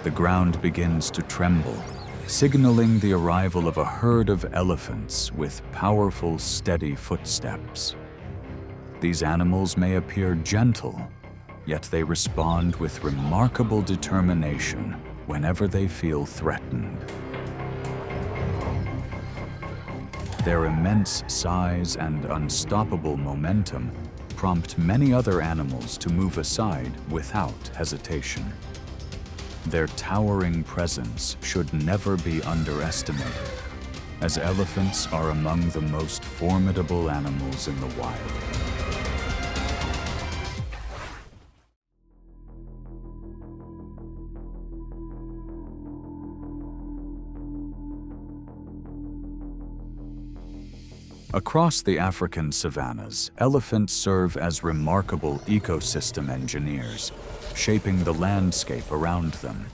The ground begins to tremble, signaling the arrival of a herd of elephants with powerful, steady footsteps. These animals may appear gentle, yet they respond with remarkable determination whenever they feel threatened. Their immense size and unstoppable momentum prompt many other animals to move aside without hesitation. Their towering presence should never be underestimated, as elephants are among the most formidable animals in the wild. Across the African savannas, elephants serve as remarkable ecosystem engineers, shaping the landscape around them.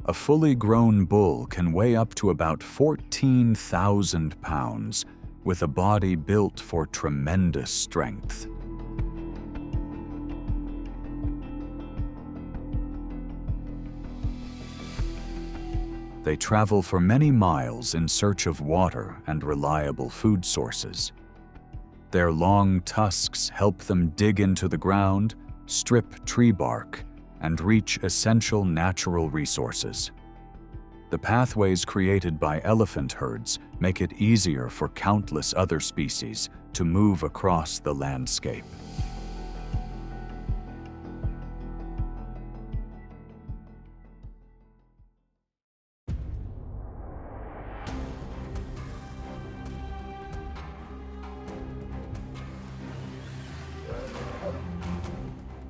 A fully grown bull can weigh up to about 14,000 pounds, with a body built for tremendous strength. They travel for many miles in search of water and reliable food sources. Their long tusks help them dig into the ground, strip tree bark, and reach essential natural resources. The pathways created by elephant herds make it easier for countless other species to move across the landscape.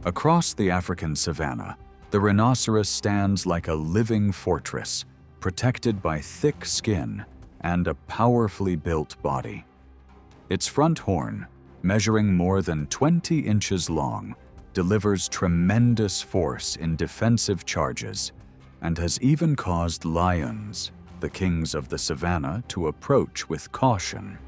Across the African savanna, the rhinoceros stands like a living fortress, protected by thick skin and a powerfully built body. Its front horn, measuring more than 20 inches long, delivers tremendous force in defensive charges and has even caused lions, the kings of the savanna, to approach with caution.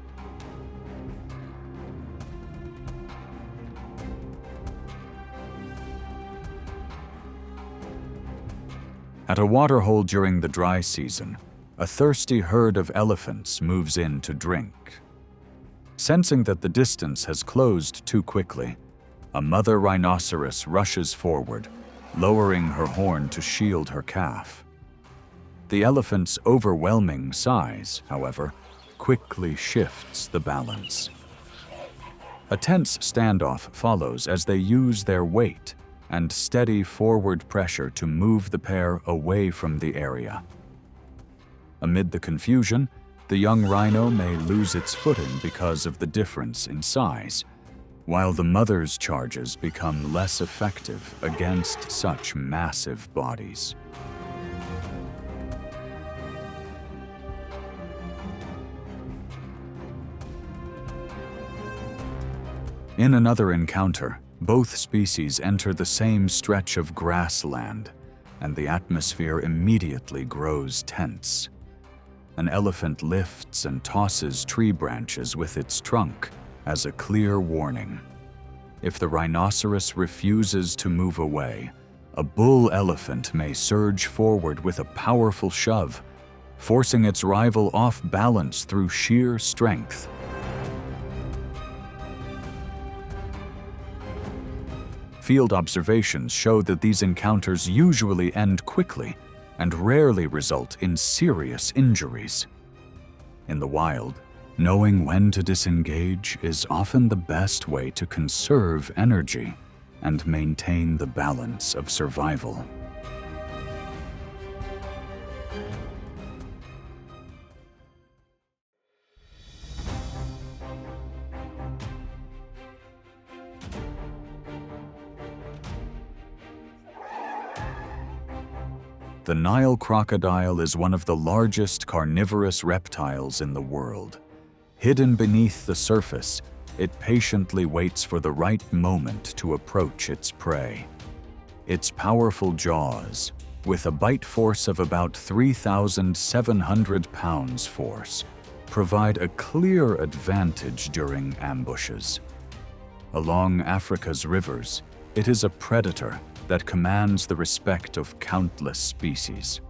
At a waterhole during the dry season, a thirsty herd of elephants moves in to drink. Sensing that the distance has closed too quickly, a mother rhinoceros rushes forward, lowering her horn to shield her calf. The elephant's overwhelming size, however, quickly shifts the balance. A tense standoff follows as they use their weight and steady forward pressure to move the pair away from the area. Amid the confusion, the young rhino may lose its footing because of the difference in size, while the mother's charges become less effective against such massive bodies. In another encounter, both species enter the same stretch of grassland, and the atmosphere immediately grows tense. An elephant lifts and tosses tree branches with its trunk as a clear warning. If the rhinoceros refuses to move away, a bull elephant may surge forward with a powerful shove, forcing its rival off balance through sheer strength. Field observations show that these encounters usually end quickly and rarely result in serious injuries. In the wild, knowing when to disengage is often the best way to conserve energy and maintain the balance of survival. The Nile crocodile is one of the largest carnivorous reptiles in the world. Hidden beneath the surface, it patiently waits for the right moment to approach its prey. Its powerful jaws, with a bite force of about 3,700 pounds force, provide a clear advantage during ambushes. Along Africa's rivers, it is a predator that commands the respect of countless species.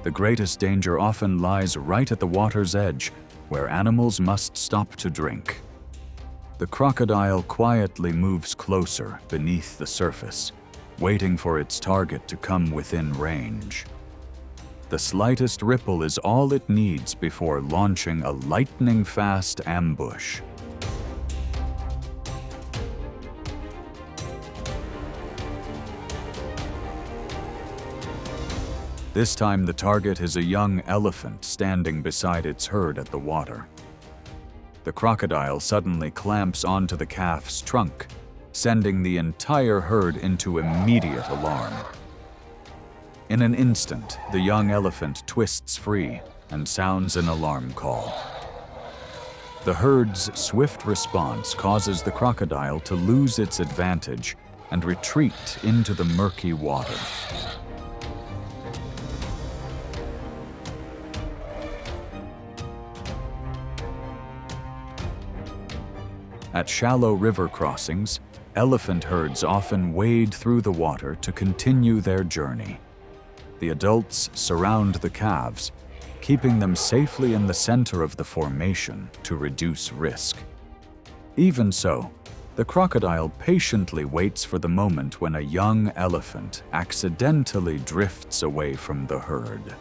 The greatest danger often lies right at the water's edge, where animals must stop to drink. The crocodile quietly moves closer beneath the surface, waiting for its target to come within range. The slightest ripple is all it needs before launching a lightning-fast ambush. This time the target is a young elephant standing beside its herd at the water. The crocodile suddenly clamps onto the calf's trunk, sending the entire herd into immediate alarm. In an instant, the young elephant twists free and sounds an alarm call. The herd's swift response causes the crocodile to lose its advantage and retreat into the murky water. At shallow river crossings, elephant herds often wade through the water to continue their journey. The adults surround the calves, keeping them safely in the center of the formation to reduce risk. Even so, the crocodile patiently waits for the moment when a young elephant accidentally drifts away from the herd.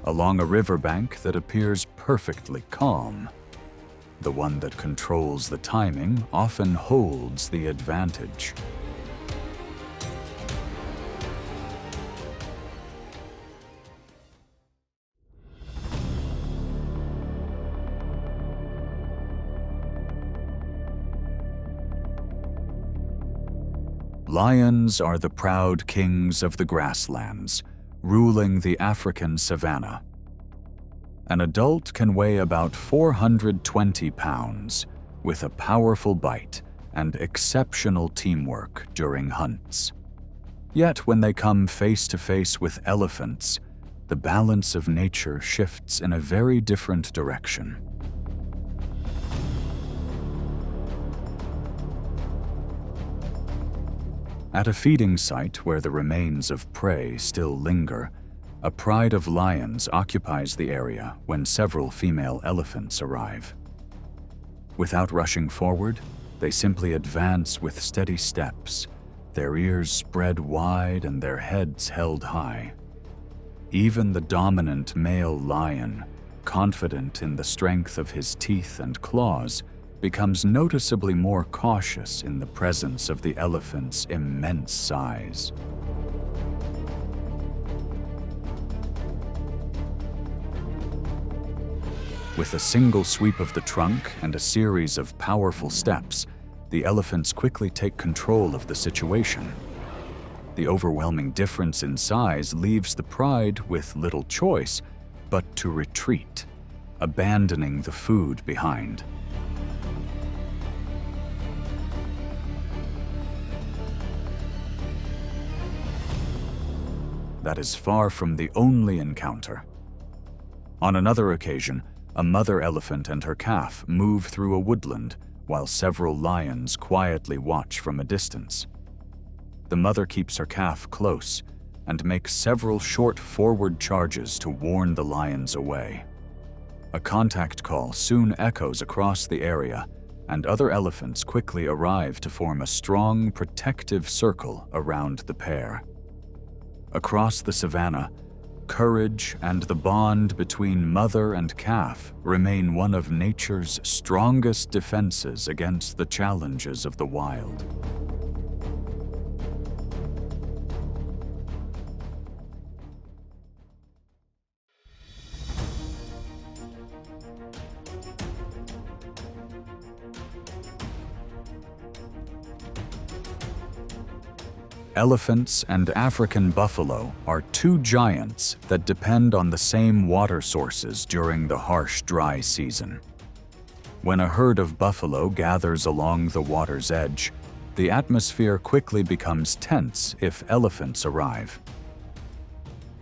Along a riverbank that appears perfectly calm, the one that controls the timing often holds the advantage. Lions are the proud kings of the grasslands, ruling the African savanna. An adult can weigh about 420 pounds, with a powerful bite and exceptional teamwork during hunts. Yet when they come face to face with elephants, the balance of nature shifts in a very different direction. At a feeding site where the remains of prey still linger, a pride of lions occupies the area when several female elephants arrive. Without rushing forward, they simply advance with steady steps, their ears spread wide and their heads held high. Even the dominant male lion, confident in the strength of his teeth and claws, becomes noticeably more cautious in the presence of the elephant's immense size. With a single sweep of the trunk and a series of powerful steps, the elephants quickly take control of the situation. The overwhelming difference in size leaves the pride with little choice but to retreat, abandoning the food behind. That is far from the only encounter. On another occasion, a mother elephant and her calf move through a woodland while several lions quietly watch from a distance. The mother keeps her calf close and makes several short forward charges to warn the lions away. A contact call soon echoes across the area, and other elephants quickly arrive to form a strong, protective circle around the pair. Across the savanna, courage and the bond between mother and calf remain one of nature's strongest defenses against the challenges of the wild. Elephants and African buffalo are two giants that depend on the same water sources during the harsh, dry season. When a herd of buffalo gathers along the water's edge, the atmosphere quickly becomes tense if elephants arrive.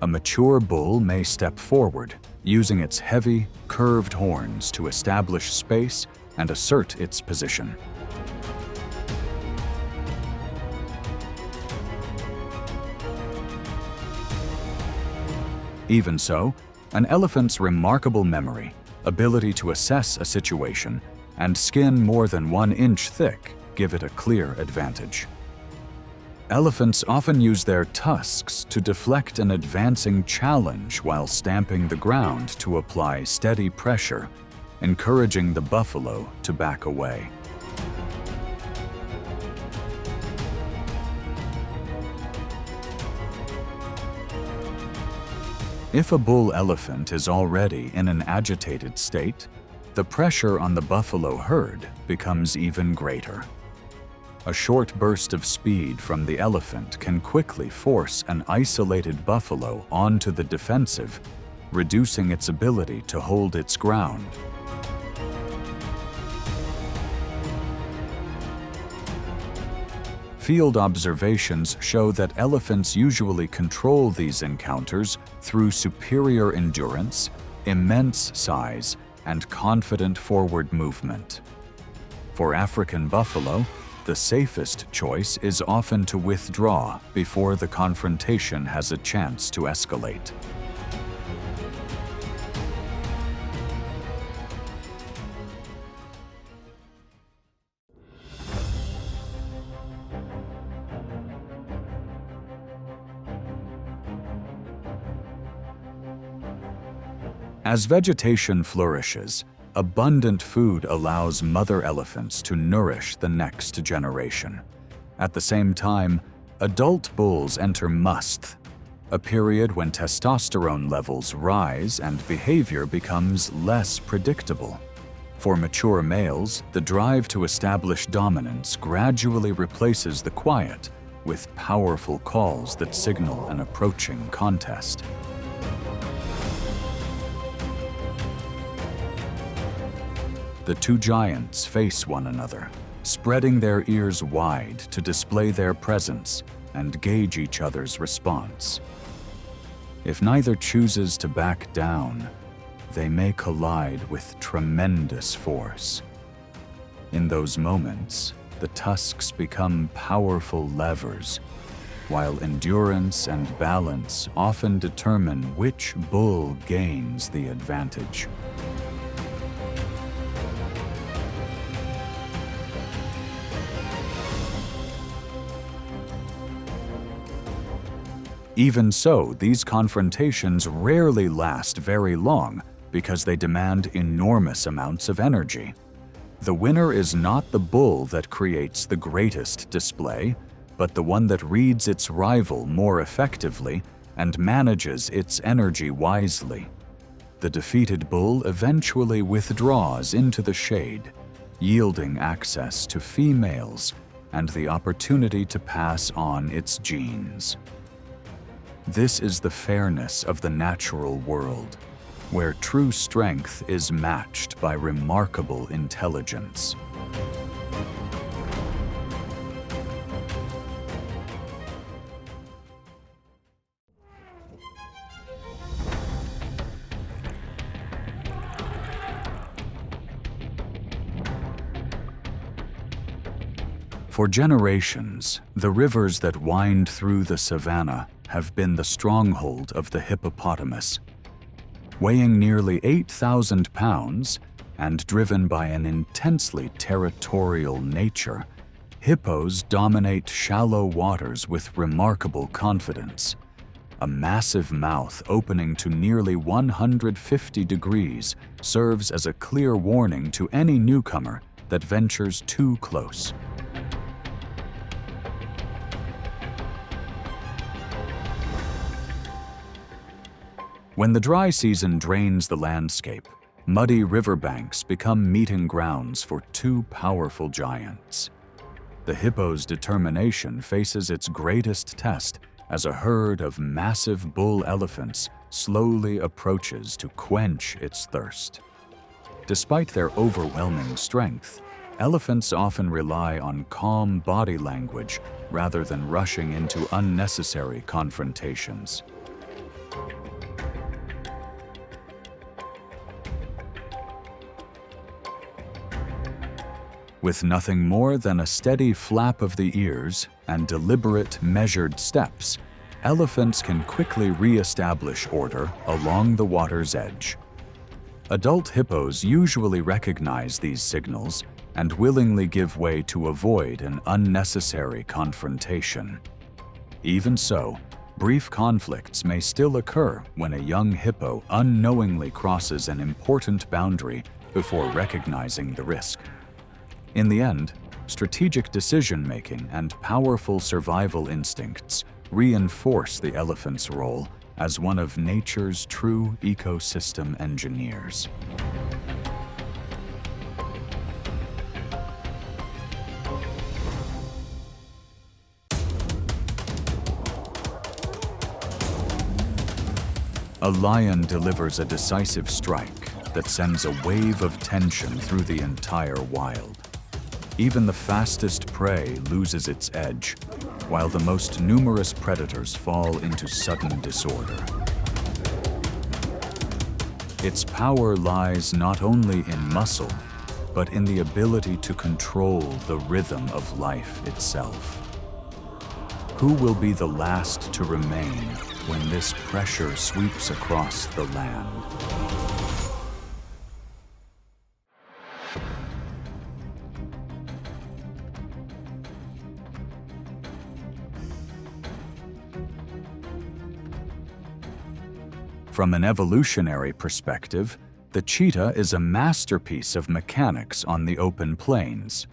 A mature bull may step forward, using its heavy, curved horns to establish space and assert its position. Even so, an elephant's remarkable memory, ability to assess a situation, and skin more than 1 inch thick give it a clear advantage. Elephants often use their tusks to deflect an advancing challenge while stamping the ground to apply steady pressure, encouraging the buffalo to back away. If a bull elephant is already in an agitated state, the pressure on the buffalo herd becomes even greater. A short burst of speed from the elephant can quickly force an isolated buffalo onto the defensive, reducing its ability to hold its ground. Field observations show that elephants usually control these encounters through superior endurance, immense size, and confident forward movement. For African buffalo, the safest choice is often to withdraw before the confrontation has a chance to escalate. As vegetation flourishes, abundant food allows mother elephants to nourish the next generation. At the same time, adult bulls enter musth, a period when testosterone levels rise and behavior becomes less predictable. For mature males, the drive to establish dominance gradually replaces the quiet with powerful calls that signal an approaching contest. The two giants face one another, spreading their ears wide to display their presence and gauge each other's response. If neither chooses to back down, they may collide with tremendous force. In those moments, the tusks become powerful levers, while endurance and balance often determine which bull gains the advantage. Even so, these confrontations rarely last very long because they demand enormous amounts of energy. The winner is not the bull that creates the greatest display, but the one that reads its rival more effectively and manages its energy wisely. The defeated bull eventually withdraws into the shade, yielding access to females and the opportunity to pass on its genes. This is the fairness of the natural world, where true strength is matched by remarkable intelligence. For generations, the rivers that wind through the savanna have been the stronghold of the hippopotamus. Weighing nearly 8,000 pounds and driven by an intensely territorial nature, hippos dominate shallow waters with remarkable confidence. A massive mouth opening to nearly 150 degrees serves as a clear warning to any newcomer that ventures too close. When the dry season drains the landscape, muddy riverbanks become meeting grounds for two powerful giants. The hippo's determination faces its greatest test as a herd of massive bull elephants slowly approaches to quench its thirst. Despite their overwhelming strength, elephants often rely on calm body language rather than rushing into unnecessary confrontations. With nothing more than a steady flap of the ears and deliberate, measured steps, elephants can quickly re-establish order along the water's edge. Adult hippos usually recognize these signals and willingly give way to avoid an unnecessary confrontation. Even so, brief conflicts may still occur when a young hippo unknowingly crosses an important boundary before recognizing the risk. In the end, strategic decision-making and powerful survival instincts reinforce the elephant's role as one of nature's true ecosystem engineers. A lion delivers a decisive strike that sends a wave of tension through the entire wild. Even the fastest prey loses its edge, while the most numerous predators fall into sudden disorder. Its power lies not only in muscle, but in the ability to control the rhythm of life itself. Who will be the last to remain when this pressure sweeps across the land? From an evolutionary perspective, the cheetah is a masterpiece of mechanics on the open plains.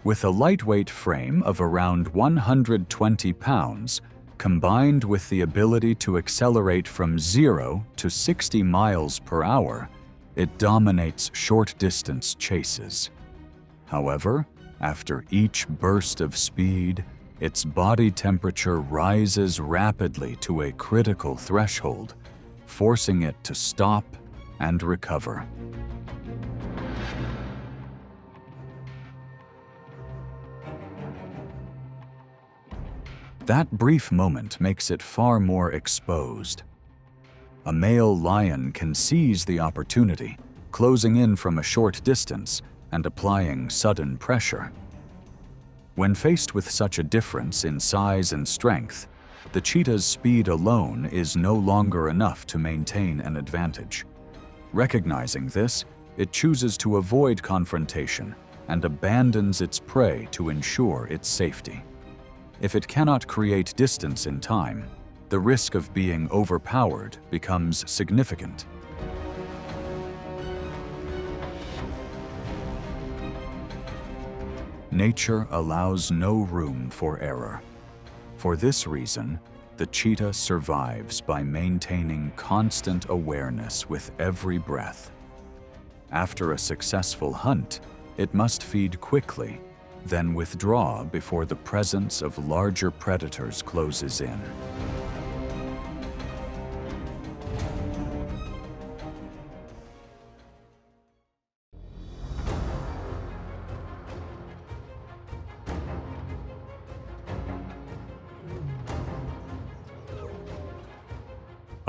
With a lightweight frame of around 120 pounds, combined with the ability to accelerate from 0 to 60 miles per hour, it dominates short-distance chases. However, after each burst of speed, its body temperature rises rapidly to a critical threshold, forcing it to stop and recover. That brief moment makes it far more exposed. A male lion can seize the opportunity, closing in from a short distance and applying sudden pressure. When faced with such a difference in size and strength, the cheetah's speed alone is no longer enough to maintain an advantage. Recognizing this, it chooses to avoid confrontation and abandons its prey to ensure its safety. If it cannot create distance in time, the risk of being overpowered becomes significant. Nature allows no room for error. For this reason, the cheetah survives by maintaining constant awareness with every breath. After a successful hunt, it must feed quickly, then withdraw before the presence of larger predators closes in.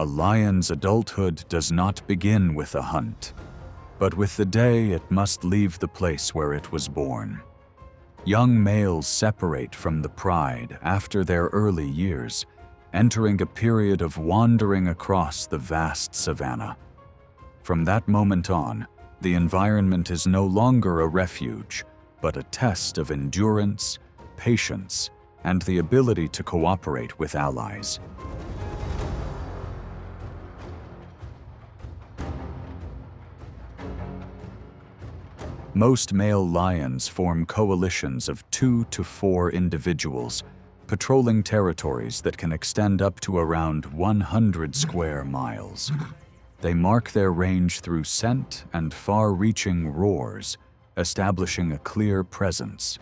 A lion's adulthood does not begin with a hunt, but with the day it must leave the place where it was born. Young males separate from the pride after their early years, entering a period of wandering across the vast savanna. From that moment on, the environment is no longer a refuge, but a test of endurance, patience, and the ability to cooperate with allies. Most male lions form coalitions of 2 to 4 individuals, patrolling territories that can extend up to around 100 square miles. They mark their range through scent and far-reaching roars, establishing a clear presence.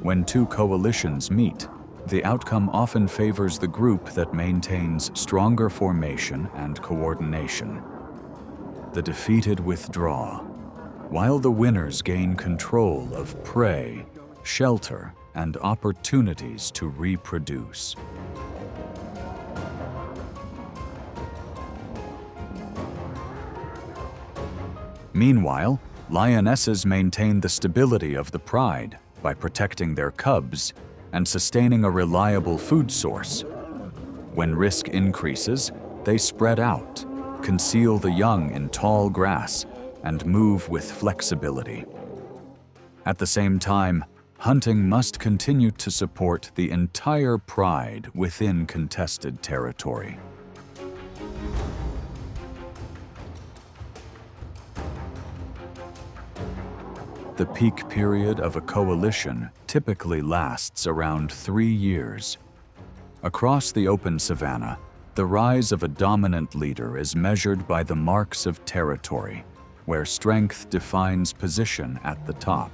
When 2 coalitions meet, the outcome often favors the group that maintains stronger formation and coordination. The defeated withdraw, while the winners gain control of prey, shelter, and opportunities to reproduce. Meanwhile, Lionesses maintain the stability of the pride by protecting their cubs and sustaining a reliable food source. When risk increases, they spread out, conceal the young in tall grass, and move with flexibility. At the same time, hunting must continue to support the entire pride within contested territory. The peak period of a coalition typically lasts around 3 years. Across the open savanna, the rise of a dominant leader is measured by the marks of territory, where strength defines position at the top.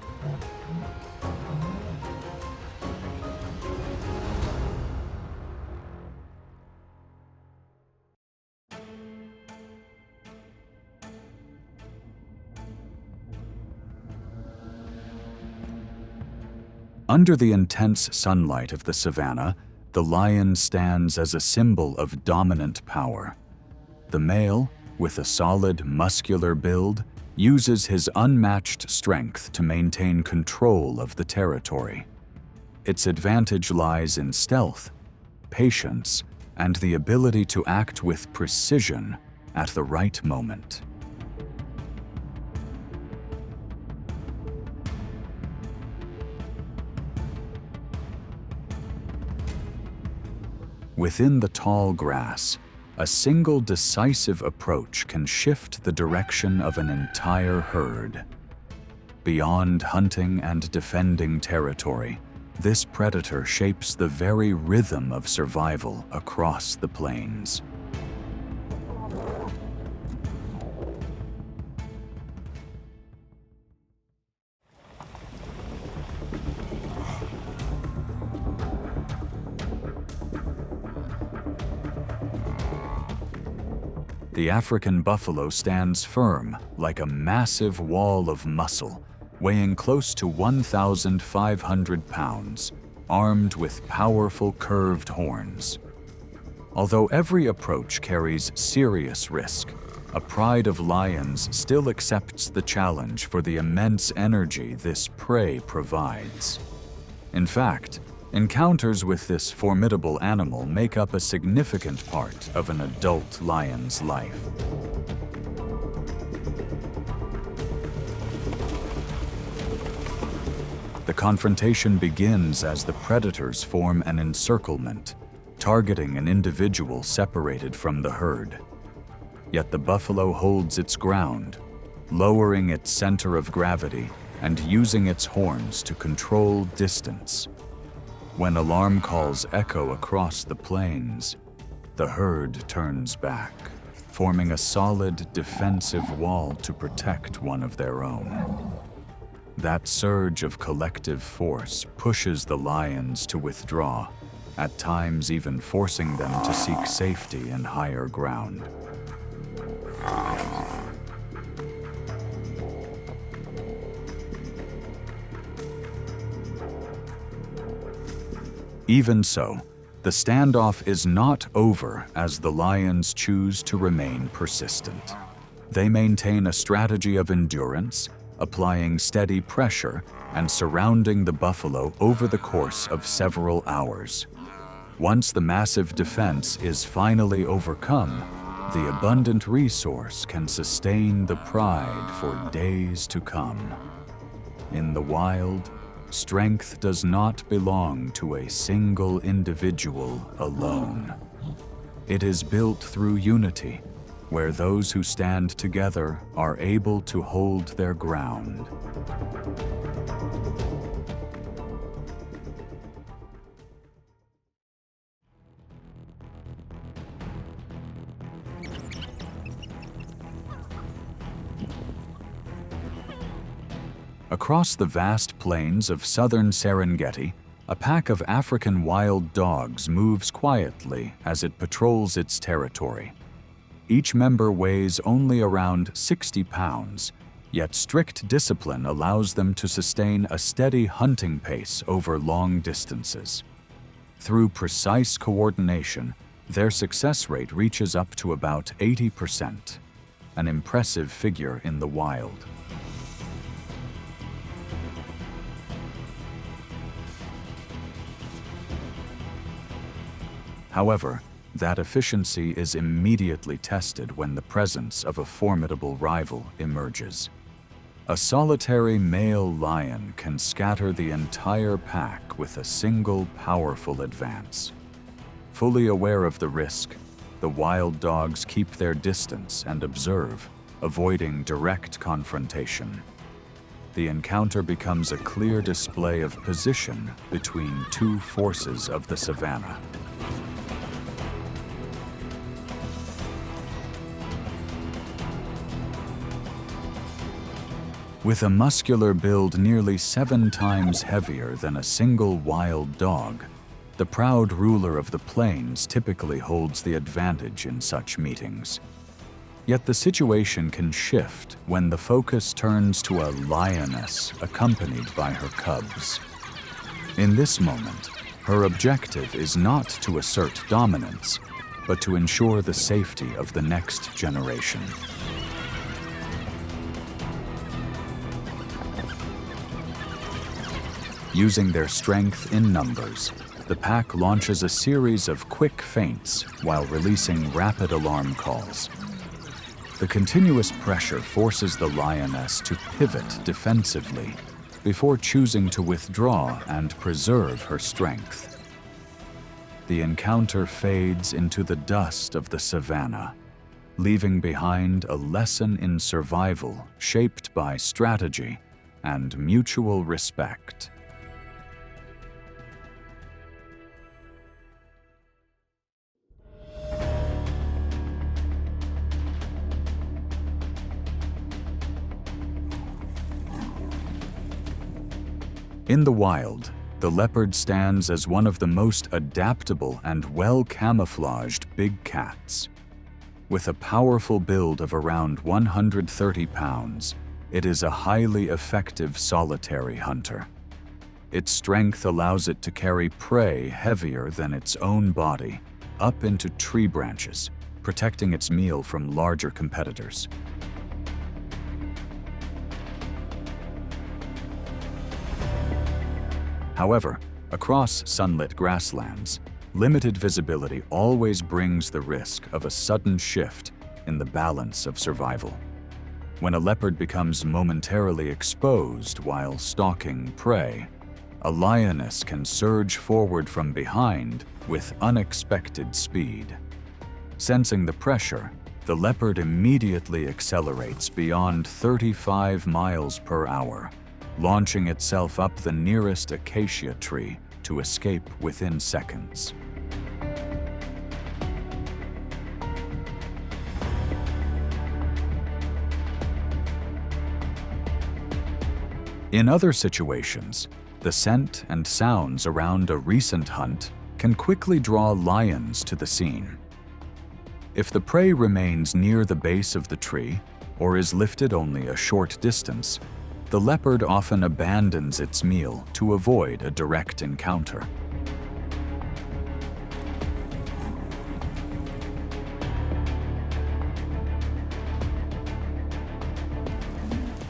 Under the intense sunlight of the savanna, the lion stands as a symbol of dominant power. The male, with a solid, muscular build, uses his unmatched strength to maintain control of the territory. Its advantage lies in stealth, patience, and the ability to act with precision at the right moment. Within the tall grass, a single decisive approach can shift the direction of an entire herd. Beyond hunting and defending territory, this predator shapes the very rhythm of survival across the plains. The African buffalo stands firm like a massive wall of muscle, weighing close to 1,500 pounds, armed with powerful curved horns. Although every approach carries serious risk, a pride of lions still accepts the challenge for the immense energy this prey provides. In fact, encounters with this formidable animal make up a significant part of an adult lion's life. The confrontation begins as the predators form an encirclement, targeting an individual separated from the herd. Yet the buffalo holds its ground, lowering its center of gravity and using its horns to control distance. When alarm calls echo across the plains, the herd turns back, forming a solid defensive wall to protect one of their own. That surge of collective force pushes the lions to withdraw, at times even forcing them to seek safety in higher ground. Even so, the standoff is not over as the lions choose to remain persistent. They maintain a strategy of endurance, applying steady pressure and surrounding the buffalo over the course of several hours. Once the massive defense is finally overcome, the abundant resource can sustain the pride for days to come. In the wild, strength does not belong to a single individual alone. It is built through unity, where those who stand together are able to hold their ground. Across the vast plains of southern Serengeti, a pack of African wild dogs moves quietly as it patrols its territory. Each member weighs only around 60 pounds, yet strict discipline allows them to sustain a steady hunting pace over long distances. Through precise coordination, their success rate reaches up to about 80%, an impressive figure in the wild. However, that efficiency is immediately tested when the presence of a formidable rival emerges. A solitary male lion can scatter the entire pack with a single powerful advance. Fully aware of the risk, the wild dogs keep their distance and observe, avoiding direct confrontation. The encounter becomes a clear display of position between two forces of the savanna. With a muscular build nearly 7 times heavier than a single wild dog, the proud ruler of the plains typically holds the advantage in such meetings. Yet the situation can shift when the focus turns to a lioness accompanied by her cubs. In this moment, her objective is not to assert dominance, but to ensure the safety of the next generation. Using their strength in numbers, the pack launches a series of quick feints while releasing rapid alarm calls. The continuous pressure forces the lioness to pivot defensively before choosing to withdraw and preserve her strength. The encounter fades into the dust of the savanna, leaving behind a lesson in survival shaped by strategy and mutual respect. In the wild, the leopard stands as one of the most adaptable and well-camouflaged big cats. With a powerful build of around 130 pounds, it is a highly effective solitary hunter. Its strength allows it to carry prey heavier than its own body up into tree branches, protecting its meal from larger competitors. However, across sunlit grasslands, limited visibility always brings the risk of a sudden shift in the balance of survival. When a leopard becomes momentarily exposed while stalking prey, a lioness can surge forward from behind with unexpected speed. Sensing the pressure, the leopard immediately accelerates beyond 35 miles per hour, launching itself up the nearest acacia tree to escape within seconds. In other situations, the scent and sounds around a recent hunt can quickly draw lions to the scene. If the prey remains near the base of the tree or is lifted only a short distance, the leopard often abandons its meal to avoid a direct encounter.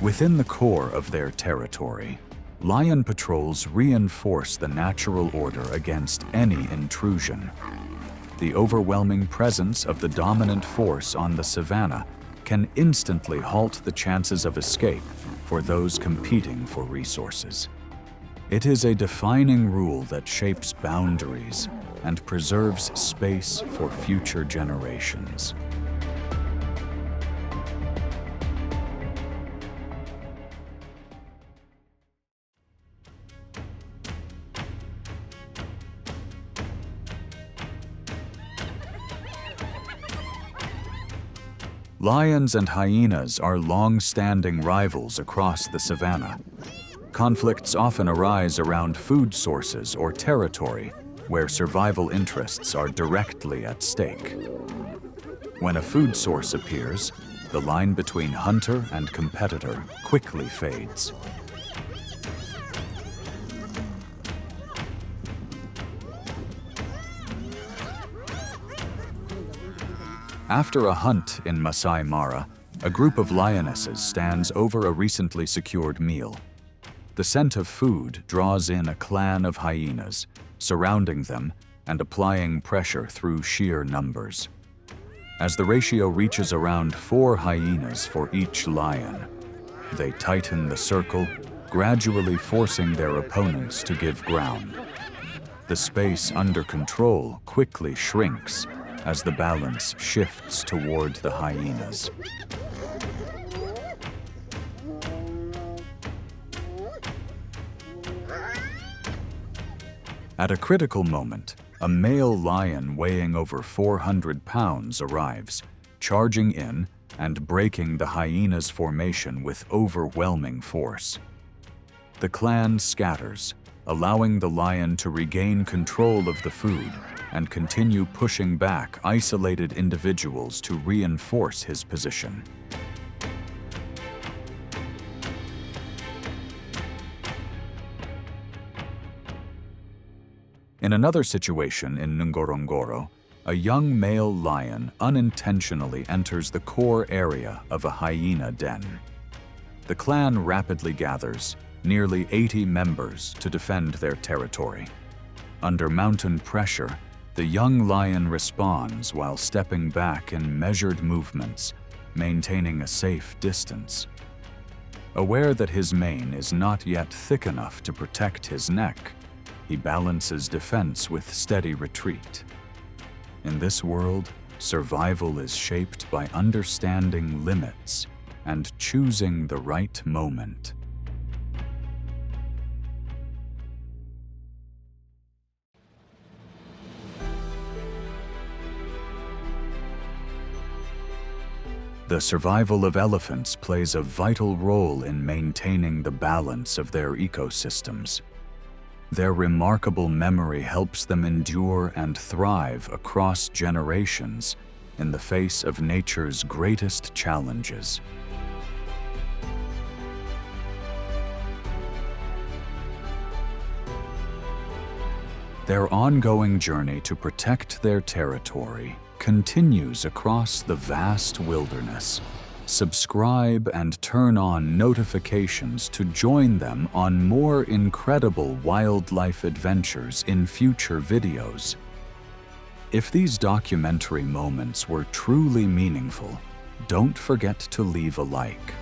Within the core of their territory, lion patrols reinforce the natural order against any intrusion. The overwhelming presence of the dominant force on the savanna can instantly halt the chances of escape for those competing for resources. It is a defining rule that shapes boundaries and preserves space for future generations. Lions and hyenas are long-standing rivals across the savanna. Conflicts often arise around food sources or territory where survival interests are directly at stake. When a food source appears, the line between hunter and competitor quickly fades. After a hunt in Masai Mara, a group of lionesses stands over a recently secured meal. The scent of food draws in a clan of hyenas, surrounding them and applying pressure through sheer numbers. As the ratio reaches around 4 hyenas for each lion, they tighten the circle, gradually forcing their opponents to give ground. The space under control quickly shrinks as the balance shifts toward the hyenas. At a critical moment, a male lion weighing over 400 pounds arrives, charging in and breaking the hyena's formation with overwhelming force. The clan scatters, allowing the lion to regain control of the food and continue pushing back isolated individuals to reinforce his position. In another situation in Ngorongoro, a young male lion unintentionally enters the core area of a hyena den. The clan rapidly gathers, nearly 80 members, to defend their territory. Under mountain pressure, the young lion responds while stepping back in measured movements, maintaining a safe distance. Aware that his mane is not yet thick enough to protect his neck, he balances defense with steady retreat. In this world, survival is shaped by understanding limits and choosing the right moment. The survival of elephants plays a vital role in maintaining the balance of their ecosystems. Their remarkable memory helps them endure and thrive across generations in the face of nature's greatest challenges. Their ongoing journey to protect their territory continues across the vast wilderness. Subscribe and turn on notifications to join them on more incredible wildlife adventures in future videos. If these documentary moments were truly meaningful, don't forget to leave a like.